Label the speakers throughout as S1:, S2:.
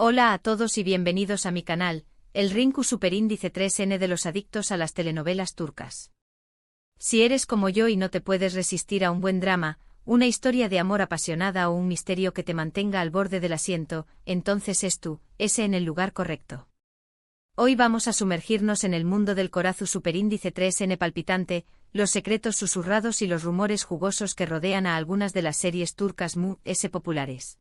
S1: Hola a todos y bienvenidos a mi canal, el Rinku Superíndice 3N de los adictos a las telenovelas turcas. Si eres como yo y no te puedes resistir a un buen drama, una historia de amor apasionada o un misterio que te mantenga al borde del asiento, entonces ese en el lugar correcto. Hoy vamos a sumergirnos en el mundo del Corazu Superíndice 3N palpitante, los secretos susurrados y los rumores jugosos que rodean a algunas de las series turcas populares.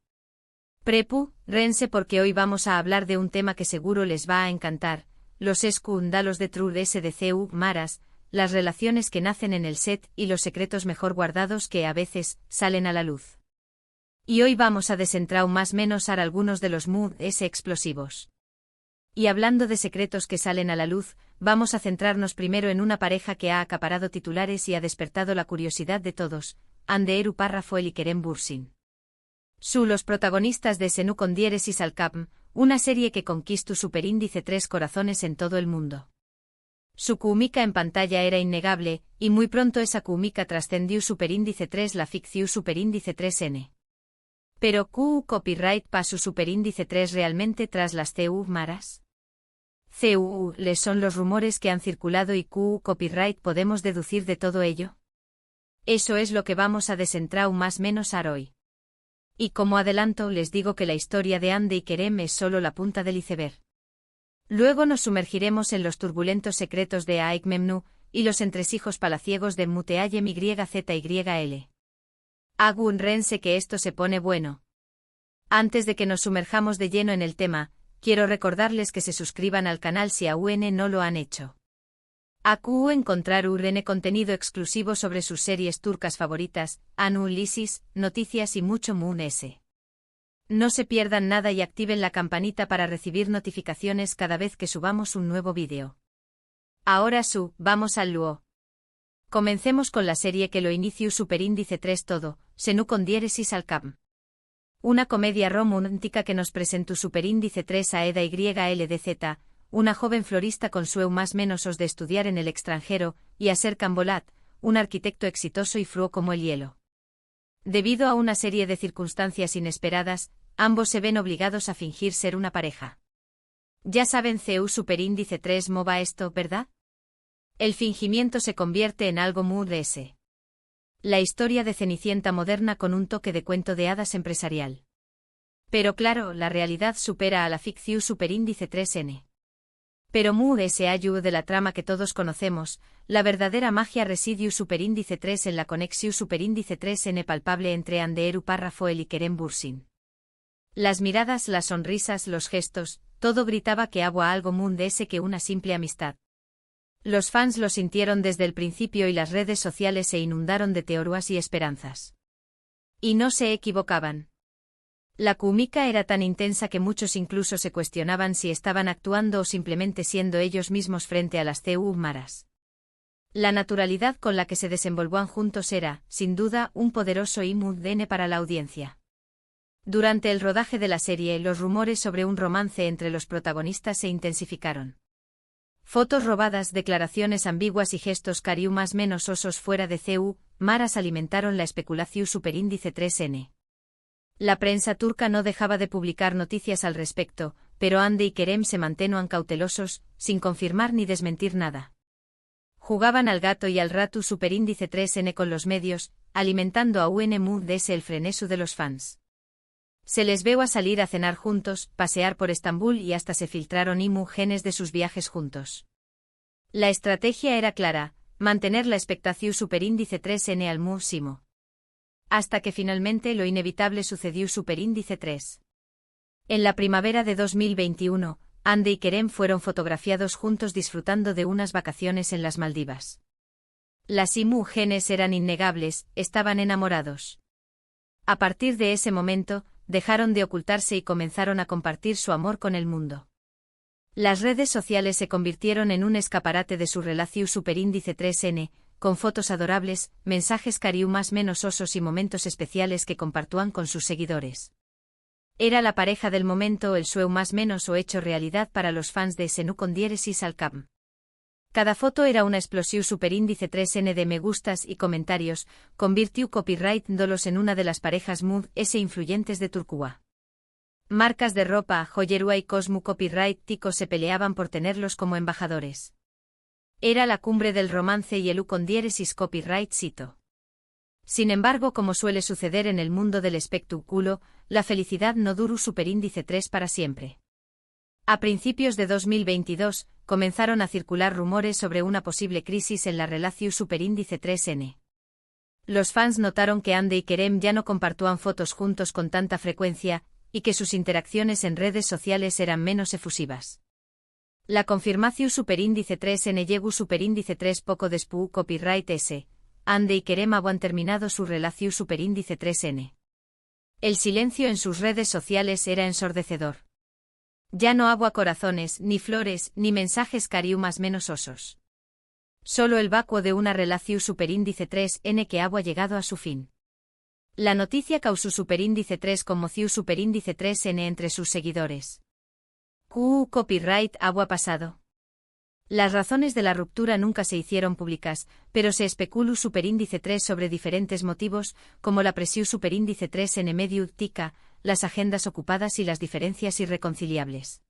S1: Prepárense porque hoy vamos a hablar de un tema que seguro les va a encantar, los escándalos de TRU Maras, las relaciones que nacen en el set y los secretos mejor guardados que a veces salen a la luz. Y hoy vamos a desentrañar más menos algunos de los explosivos. Y hablando de secretos que salen a la luz, vamos a centrarnos primero en una pareja que ha acaparado titulares y ha despertado la curiosidad de todos, Hande Erçel y Kerem Bürsin. Los protagonistas de Senu con diéresis al Capm, una serie que conquistó Superíndice 3 corazones en todo el mundo. Su química en pantalla era innegable, y muy pronto esa química trascendió Superíndice 3 la ficción Superíndice 3N. Pero copyright para su Superíndice 3 realmente tras las Maras? Les son los rumores que han circulado y copyright podemos deducir de todo ello. Eso es lo que vamos a desentrañar más menos hoy. Y como adelanto les digo que la historia de Hande y Kerem es solo la punta del iceberg. Luego nos sumergiremos en los turbulentos secretos de Aik Memnu y los entresijos palaciegos de Muteayem YZYL. Agárrense que esto se pone bueno. Antes de que nos sumerjamos de lleno en el tema, quiero recordarles que se suscriban al canal si aún no lo han hecho. Encontrar contenido exclusivo sobre sus series turcas favoritas, análisis, noticias y mucho más. No se pierdan nada y activen la campanita para recibir notificaciones cada vez que subamos un nuevo vídeo. Ahora vamos al luo. Comencemos con la serie que lo inició Superíndice 3 todo, Senu con diéresis al Capm. Una comedia romántica que nos presentó Superíndice 3 a Eda YLDZ, una joven florista con sueño más menos de estudiar en el extranjero, y a Serkan Bolat, un arquitecto exitoso y frío como el hielo. Debido a una serie de circunstancias inesperadas, ambos se ven obligados a fingir ser una pareja. Ya saben Superíndice 3 mova esto, ¿verdad? El fingimiento se convierte en algo muy La historia de Cenicienta moderna con un toque de cuento de hadas empresarial. Pero claro, la realidad supera a la ficción Superíndice 3N. Pero ayuda de la trama que todos conocemos, la verdadera magia reside Superíndice 3 en la conexión Superíndice 3N palpable entre Hande Erçel y Kerem Bürsin. Las miradas, las sonrisas, los gestos, todo gritaba que había algo que una simple amistad. Los fans lo sintieron desde el principio y las redes sociales se inundaron de teorías y esperanzas. Y no se equivocaban. La química era tan intensa que muchos incluso se cuestionaban si estaban actuando o simplemente siendo ellos mismos frente a las Maras. La naturalidad con la que se desenvolvían juntos era, sin duda, un poderoso IMDN para la audiencia. Durante el rodaje de la serie, los rumores sobre un romance entre los protagonistas se intensificaron. Fotos robadas, declaraciones ambiguas y gestos más menos osos fuera de Maras alimentaron la especulación Superíndice 3N. La prensa turca no dejaba de publicar noticias al respecto, pero Hande y Kerem se mantenían cautelosos, sin confirmar ni desmentir nada. Jugaban al gato y al ratu Superíndice 3N con los medios, alimentando a el frenesú de los fans. Se les vio a salir a cenar juntos, pasear por Estambul y hasta se filtraron imágenes de sus viajes juntos. La estrategia era clara, mantener la expectación Superíndice 3N al máximo. Hasta que finalmente lo inevitable sucedió Superíndice 3. En la primavera de 2021, Hande y Kerem fueron fotografiados juntos disfrutando de unas vacaciones en las Maldivas. Las imágenes eran innegables, estaban enamorados. A partir de ese momento, dejaron de ocultarse y comenzaron a compartir su amor con el mundo. Las redes sociales se convirtieron en un escaparate de su relación Superíndice 3N, con fotos adorables, mensajes más menos osos y momentos especiales que compartían con sus seguidores. Era la pareja del momento, el sueño más menos o hecho realidad para los fans de Senu con diéresis al Capm. Cada foto era una explosión Superíndice 3N de me gustas y comentarios, convirtió copyright-dolos en una de las parejas influyentes de Turquía. Marcas de ropa, joyería y Cosmo Copyright Tico se peleaban por tenerlos como embajadores. Era la cumbre del romance y el condieresis copyright cito. Sin embargo, como suele suceder en el mundo del espectáculo, la felicidad no duró superíndice 3 para siempre. A principios de 2022, comenzaron a circular rumores sobre una posible crisis en la relación superíndice 3N. Los fans notaron que Ande y Kerem ya no compartían fotos juntos con tanta frecuencia, y que sus interacciones en redes sociales eran menos efusivas. La confirmación superíndice 3N llegó superíndice 3 poco después copyright S. Ande y Kerem habían terminado su relación superíndice 3N. El silencio en sus redes sociales era ensordecedor. Ya no había corazones, ni flores, ni mensajes cariumas menos osos. Solo el vacuo de una relación superíndice 3N que había llegado a su fin. La noticia causó superíndice 3 conmoció superíndice 3N entre sus seguidores. Copyright había pasado. Las razones de la ruptura nunca se hicieron públicas, pero se especuló superíndice 3 sobre diferentes motivos, como la presión superíndice 3N medio tica, las agendas ocupadas y las diferencias irreconciliables.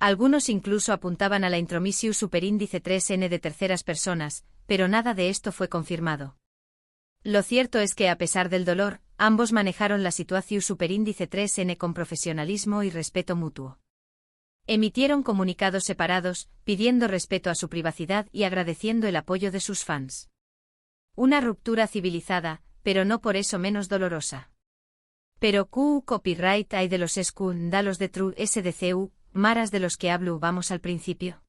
S1: Algunos incluso apuntaban a la intromisión superíndice 3N de terceras personas, pero nada de esto fue confirmado. Lo cierto es que a pesar del dolor, ambos manejaron la situación superíndice 3N con profesionalismo y respeto mutuo. Emitieron comunicados separados, pidiendo respeto a su privacidad y agradeciendo el apoyo de sus fans. Una ruptura civilizada, pero no por eso menos dolorosa. Pero copyright hay de los escándalos de True SDCU, maras de los que hablo vamos al principio.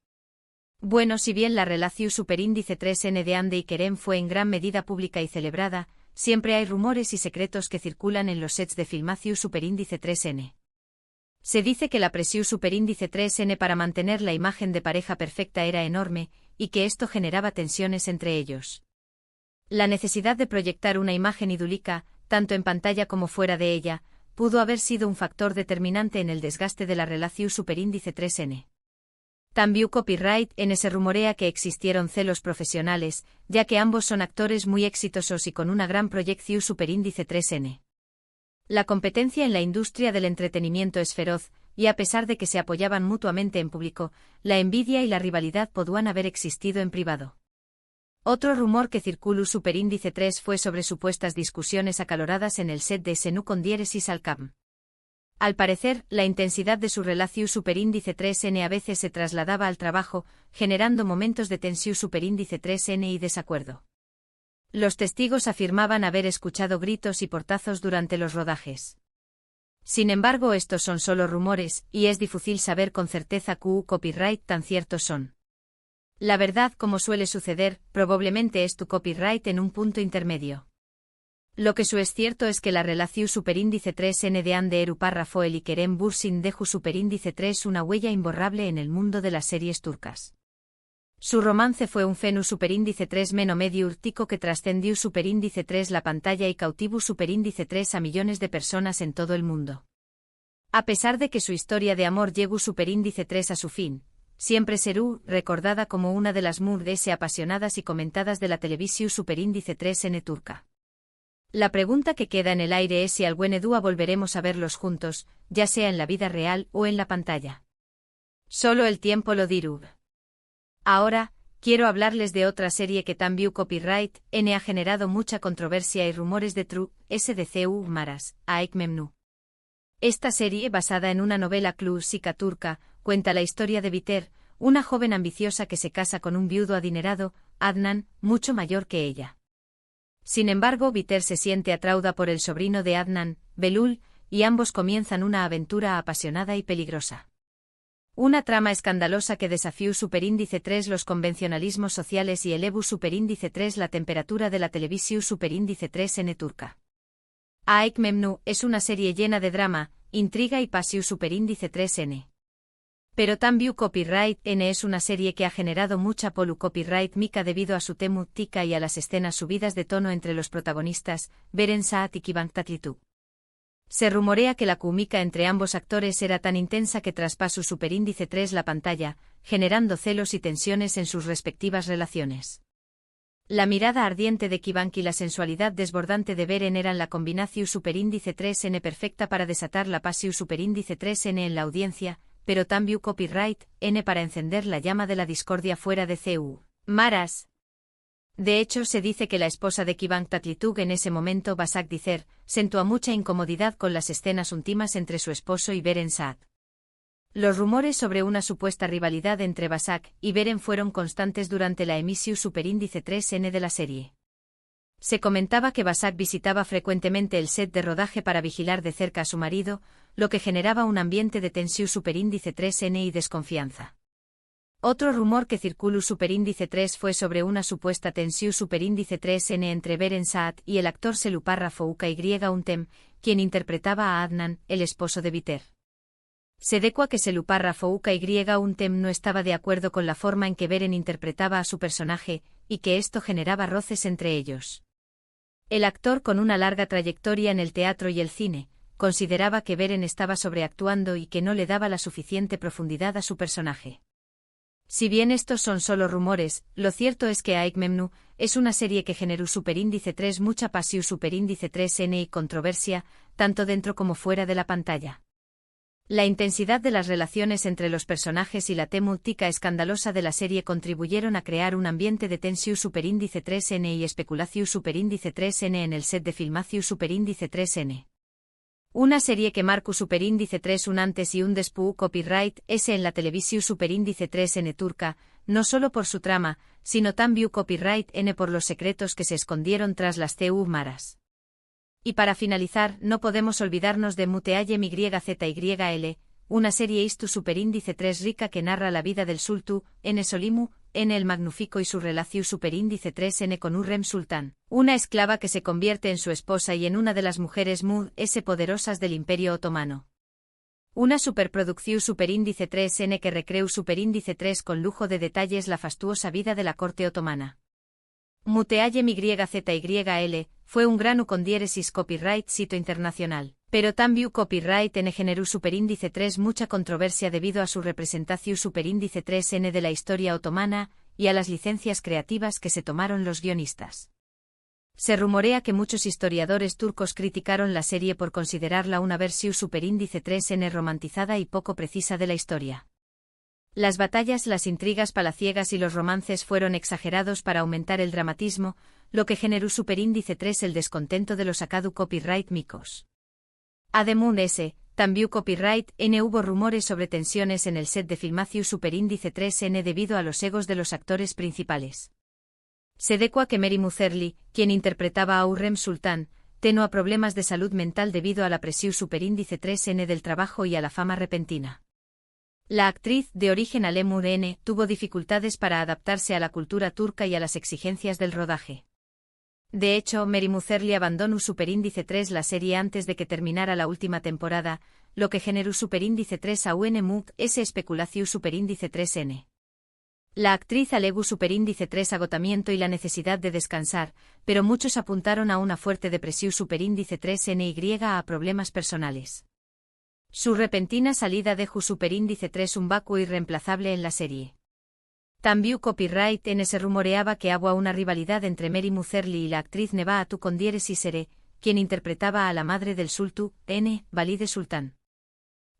S1: Bueno, si bien la relación superíndice 3N de Ande y Kerem fue en gran medida pública y celebrada, siempre hay rumores y secretos que circulan en los sets de filmación superíndice 3N. Se dice que la presión superíndice 3N para mantener la imagen de pareja perfecta era enorme, y que esto generaba tensiones entre ellos. La necesidad de proyectar una imagen idílica, tanto en pantalla como fuera de ella, pudo haber sido un factor determinante en el desgaste de la relación superíndice 3N. También copyright N se rumorea que existieron celos profesionales, ya que ambos son actores muy exitosos y con una gran proyección superíndice 3N. La competencia en la industria del entretenimiento es feroz, y a pesar de que se apoyaban mutuamente en público, la envidia y la rivalidad podían haber existido en privado. Otro rumor que circuló superíndice 3 fue sobre supuestas discusiones acaloradas en el set de Senú con diéresis al Cam. Al parecer, la intensidad de su relación superíndice 3N a veces se trasladaba al trabajo, generando momentos de tensión superíndice 3N y desacuerdo. Los testigos afirmaban haber escuchado gritos y portazos durante los rodajes. Sin embargo, estos son solo rumores, y es difícil saber con certeza copyright tan ciertos son. La verdad, como suele suceder, probablemente es tu copyright en un punto intermedio. Lo que es cierto es que la relación superíndice 3N de Ande Eru párrafo el y Kerem Bürsin dejó superíndice 3 una huella imborrable en el mundo de las series turcas. Su romance fue un fenú superíndice 3 meno medio urtico que trascendió superíndice 3 la pantalla y cautivó superíndice 3 a millones de personas en todo el mundo. A pesar de que su historia de amor llegó superíndice 3 a su fin, siempre será recordada como una de las murdes apasionadas y comentadas de la televisión superíndice 3N turca. La pregunta que queda en el aire es si algún día volveremos a verlos juntos, ya sea en la vida real o en la pantalla. Solo el tiempo lo dirá. Ahora, quiero hablarles de otra serie que también copyright N ha generado mucha controversia y rumores de True SDCU Maras, Aik Memnu. Esta serie, basada en una novela clásica turca, cuenta la historia de Biter, una joven ambiciosa que se casa con un viudo adinerado, Adnan, mucho mayor que ella. Sin embargo, Biter se siente atraída por el sobrino de Adnan, Belul, y ambos comienzan una aventura apasionada y peligrosa. Una trama escandalosa que desafió superíndice 3 los convencionalismos sociales y elevó superíndice 3 la temperatura de la televisión superíndice 3N turca. Aik Memnu es una serie llena de drama, intriga y pasión superíndice 3N. Pero también copyright N es una serie que ha generado mucha polu copyright mica debido a su temática y a las escenas subidas de tono entre los protagonistas, Beren Saat y Kibangtatlitu. Se rumorea que la química entre ambos actores era tan intensa que traspasó superíndice 3 la pantalla, generando celos y tensiones en sus respectivas relaciones. La mirada ardiente de Kibank y la sensualidad desbordante de Beren eran la combinación superíndice 3n perfecta para desatar la pasión superíndice 3n en la audiencia, pero también copyright n para encender la llama de la discordia fuera de CU. Maras. De hecho, se dice que la esposa de Kibank Tatlitug en ese momento, Basak Dicer, sentó mucha incomodidad con las escenas íntimas entre su esposo y Beren Saat. Los rumores sobre una supuesta rivalidad entre Basak y Beren fueron constantes durante la emisión superíndice 3n de la serie. Se comentaba que Basak visitaba frecuentemente el set de rodaje para vigilar de cerca a su marido, lo que generaba un ambiente de tensión superíndice 3n y desconfianza. Otro rumor que circuló superíndice 3 fue sobre una supuesta tensión superíndice 3n entre Beren Saat y el actor Seluparra Fouka Y Untem, quien interpretaba a Adnan, el esposo de Viter. Se decua que Seluparra Fouka Y Untem no estaba de acuerdo con la forma en que Beren interpretaba a su personaje, y que esto generaba roces entre ellos. El actor, con una larga trayectoria en el teatro y el cine, consideraba que Beren estaba sobreactuando y que no le daba la suficiente profundidad a su personaje. Si bien estos son solo rumores, lo cierto es que Aikmemnu es una serie que generó superíndice 3 mucha pasión superíndice 3n y controversia, tanto dentro como fuera de la pantalla. La intensidad de las relaciones entre los personajes y la temática escandalosa de la serie contribuyeron a crear un ambiente de tensión superíndice 3n y especulación superíndice 3n en el set de filmación superíndice 3n. Una serie que marcó superíndice 3 un antes y un después copyright S en la televisión superíndice 3n turca, no solo por su trama, sino también copyright N por los secretos que se escondieron tras las CU maras. Y para finalizar, no podemos olvidarnos de Muteayem YZYL, una serie istu superíndice 3 rica que narra la vida del Sultu, N Solimu, N el Magnífico y su relación superíndice 3n con Hürrem Sultán, una esclava que se convierte en su esposa y en una de las mujeres Mud S poderosas del Imperio Otomano. Una superproducción superíndice 3n que recreó superíndice 3 con lujo de detalles la fastuosa vida de la corte otomana. Muteayem YZYL fue un gran con diéresis copyright sito internacional, pero también copyright N generó superíndice 3 mucha controversia debido a su representación superíndice 3n de la historia otomana y a las licencias creativas que se tomaron los guionistas. Se rumorea que muchos historiadores turcos criticaron la serie por considerarla una versión superíndice 3n romantizada y poco precisa de la historia. Las batallas, las intrigas palaciegas y los romances fueron exagerados para aumentar el dramatismo, lo que generó superíndice 3 el descontento de los Akadu copyright micos. Ademún S, también copyright N hubo rumores sobre tensiones en el set de filmación superíndice 3n debido a los egos de los actores principales. Se decua que Mary Mutherly, quien interpretaba a Hürrem Sultán, tenía problemas de salud mental debido a la presión superíndice 3n del trabajo y a la fama repentina. La actriz, de origen Alemur N, tuvo dificultades para adaptarse a la cultura turca y a las exigencias del rodaje. De hecho, Mary Mutherly abandonó superíndice 3 la serie antes de que terminara la última temporada, lo que generó superíndice 3 a UNMUC S especulación superíndice 3n. La actriz alegó superíndice 3 agotamiento y la necesidad de descansar, pero muchos apuntaron a una fuerte depresión superíndice 3n y a problemas personales. Su repentina salida dejó superíndice 3 un vacuo irreemplazable en la serie. También copyright N se rumoreaba que había una rivalidad entre Mary Mutherly y la actriz Nebaatu Kondieres Sere, quien interpretaba a la madre del Sultu, N, Valide Sultán.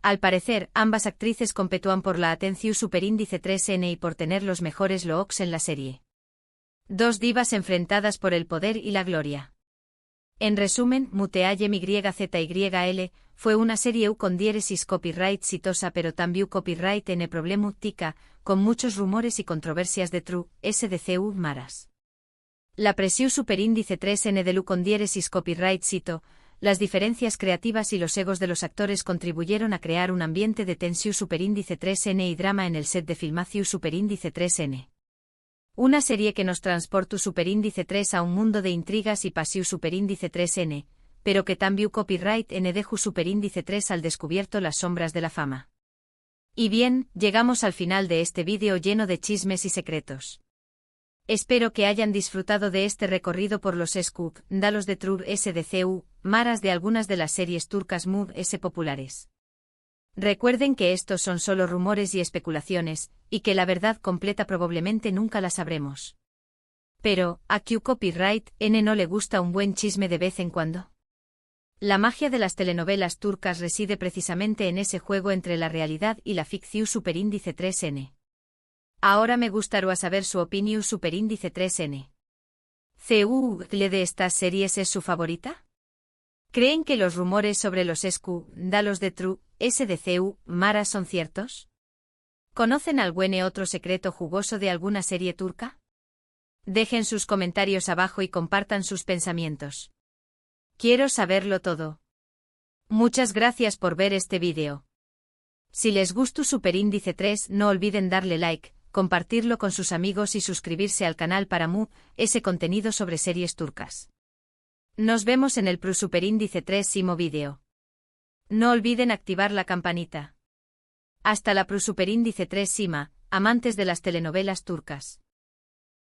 S1: Al parecer, ambas actrices competían por la atención superíndice 3n y por tener los mejores looks en la serie. Dos divas enfrentadas por el poder y la gloria. En resumen, Muteayem YZYL fue una serie U con diéresis copyright exitosa pero también copyright N problemu tica, con muchos rumores y controversias de true, SDCU maras. La presión superíndice 3n de Lu con diéresis copyright cito, las diferencias creativas y los egos de los actores contribuyeron a crear un ambiente de tensión superíndice 3n y drama en el set de filmación superíndice 3n. Una serie que nos transportó superíndice 3 a un mundo de intrigas y pasión superíndice 3n, pero que también copyright N dejó superíndice 3 al descubierto las sombras de la fama. Y bien, llegamos al final de este vídeo lleno de chismes y secretos. Espero que hayan disfrutado de este recorrido por los scoop, dalos de True SDCU, maras de algunas de las series turcas MUV S populares. Recuerden que estos son solo rumores y especulaciones, y que la verdad completa probablemente nunca la sabremos. Pero, ¿a Q Copyright N no le gusta un buen chisme de vez en cuando? La magia de las telenovelas turcas reside precisamente en ese juego entre la realidad y la ficción superíndice 3N. Ahora me gustaría saber su opinión superíndice 3N. ¿Le de estas series es su favorita? ¿Creen que los rumores sobre los escándalos de True SDCU Mara son ciertos? ¿Conocen algún otro secreto jugoso de alguna serie turca? Dejen sus comentarios abajo y compartan sus pensamientos. Quiero saberlo todo. Muchas gracias por ver este vídeo. Si les gustó Superíndice 3, no olviden darle like, compartirlo con sus amigos y suscribirse al canal para ese contenido sobre series turcas. Nos vemos en el Superíndice 3 vídeo. No olviden activar la campanita. Hasta la Superíndice 3 amantes de las telenovelas turcas.